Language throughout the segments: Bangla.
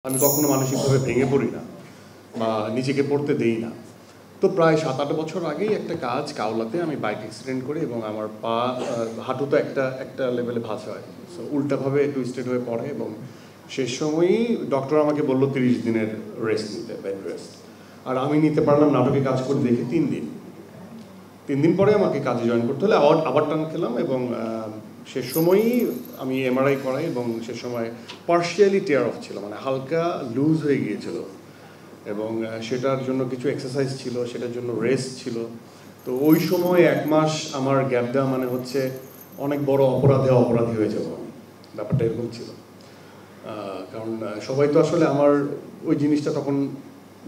আমি কখনো মানসিকভাবে ভেঙে পড়ি না বা নিজেকে পড়তে দেই না। তো প্রায় 7-8 বছর আগেই একটা কাজ কাওলাতে আমি বাইক অ্যাক্সিডেন্ট করি এবং আমার পা হাঁটুতে একটা লেভেলে ভাঁজ হয়। সো উল্টাভাবে টুইস্টেড হয়ে পড়ে এবং শেষ সময়ই ডক্টর আমাকে বলল 30 দিনের রেস্ট নিতে, বেড রেস্ট। আর আমি নিতে পারলাম নাটকে কাজ করে দেখে 3 দিন। 3 দিন পরে আমাকে কাজে জয়েন করতে হলে আবার টান খেলাম এবং শেষ সময়ই আমি এমআরআই করাই এবং সে সময় পার্শিয়ালি টেয়ার অফ ছিল, মানে হালকা লুজ হয়ে গিয়েছিল এবং সেটার জন্য কিছু এক্সারসাইজ ছিল, সেটার জন্য রেস্ট ছিল। তো ওই সময় 1 মাস আমার গ্যাপ দেওয়া মানে হচ্ছে অনেক বড় অপরাধী হয়ে যাবো আমি, ব্যাপারটা এরকম ছিল। কারণ সবাই তো আসলে আমার ওই জিনিসটা তখন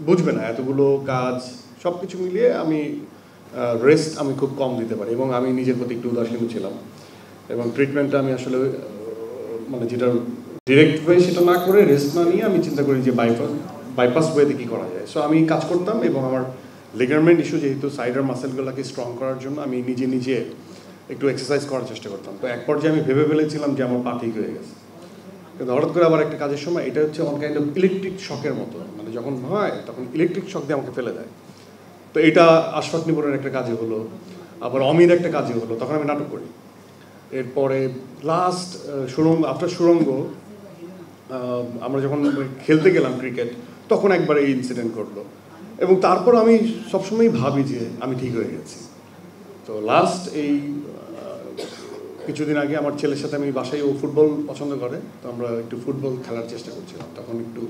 বুঝবে না, এতগুলো কাজ সব কিছু মিলিয়ে আমি রেস্ট আমি খুব কম দিতে পারি এবং আমি নিজের প্রতি একটু উদাসীন ছিলাম এবং ট্রিটমেন্টটা আমি আসলে মানে যেটা ডিরেক্ট ওয়ে সেটা না করে রেস্ট না নিয়ে আমি চিন্তা করি যে বাইপাস ওয়েতে কী করা যায়। সো আমি কাজ করতাম এবং আমার লিগারমেন্ট ইস্যু, যেহেতু সাইডার মাসেলগুলোকে স্ট্রং করার জন্য আমি নিজে একটু এক্সারসাইজ করার চেষ্টা করতাম। তো এক পর্যায়ে আমি ভেবে ফেলেছিলাম যে আমার পা ঠিক হয়ে গেছে, কিন্তু হঠাৎ করে আবার একটা কাজের সময় এটা হচ্ছে অন কাইন্ড অফ ইলেকট্রিক শকের মতো, মানে যখন হয় তখন ইলেকট্রিক শক দিয়ে আমাকে ফেলে দেয়। তো এটা আশফাক নিপুণের একটা কাজে হলো, আবার অমির একটা কাজে হলো, তখন আমি নাটক করি। এরপরে লাস্ট আফটার সুরঙ্গ আমরা যখন খেলতে গেলাম ক্রিকেট, তখন একবার এই ইনসিডেন্ট ঘটলো এবং তারপর আমি সবসময় ভাবি যে আমি ঠিক হয়ে গেছি। তো লাস্ট এই কিছুদিন আগে আমার ছেলের সাথে আমি বাসায়, ও ফুটবল পছন্দ করে, তো আমরা একটু ফুটবল খেলার চেষ্টা করছিলাম, তখন একটু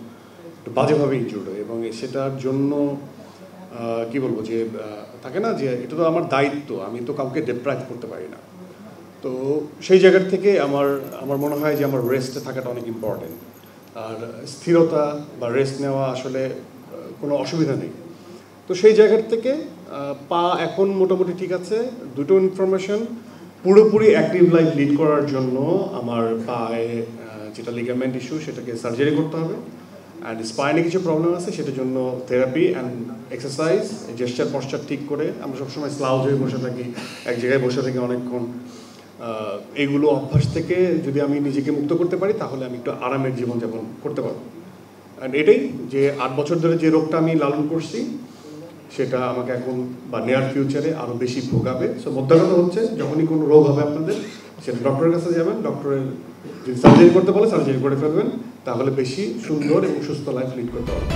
বাজেভাবে ইনজুর্ড হয় এবং সেটার জন্য কি বলবো যে থাকে না যে এটা তো আমার দায়িত্ব, আমি তো কাউকে ডিপ্রাইভ করতে পারি না। তো সেই জায়গার থেকে আমার মনে হয় যে আমার রেস্টে থাকাটা অনেক ইম্পর্টেন্ট, আর স্থিরতা বা রেস্ট নেওয়া আসলে কোনো অসুবিধা নেই। তো সেই জায়গার থেকে পা এখন মোটামুটি ঠিক আছে। দুটো ইনফরমেশন, পুরোপুরি অ্যাক্টিভ লাইফ লিড করার জন্য আমার পায়ে যেটা লিগামেন্ট ইস্যু সেটাকে সার্জারি করতে হবে, অ্যান্ড স্পাইনে কিছু প্রবলেম আছে, সেটার জন্য therapy and exercise, gesture posture ঠিক করে। আমরা সবসময় স্লাউজ হয়ে বসে থাকি, এক জায়গায় বসে থাকি অনেকক্ষণ। এইগুলো অভ্যাস থেকে যদি আমি নিজেকে মুক্ত করতে পারি তাহলে আমি একটু আরামের জীবনযাপন করতে পারবো। অ্যান্ড এটাই যে 8 বছর ধরে যে রোগটা আমি লালন করছি সেটা আমাকে এখন বা নিয়ার ফিউচারে আরও বেশি ভোগাবে। সো মোদ্দা কথা হচ্ছে, যখনই কোনো রোগ হবে আপনাদের, সেটা ডক্টরের কাছে যাবেন, ডক্টরের যদি সার্জারি করতে বলে সার্জারি করে ফেলবেন, তাহলে বেশি সুন্দর এবং সুস্থ লাইফ লিড করতে পারবেন।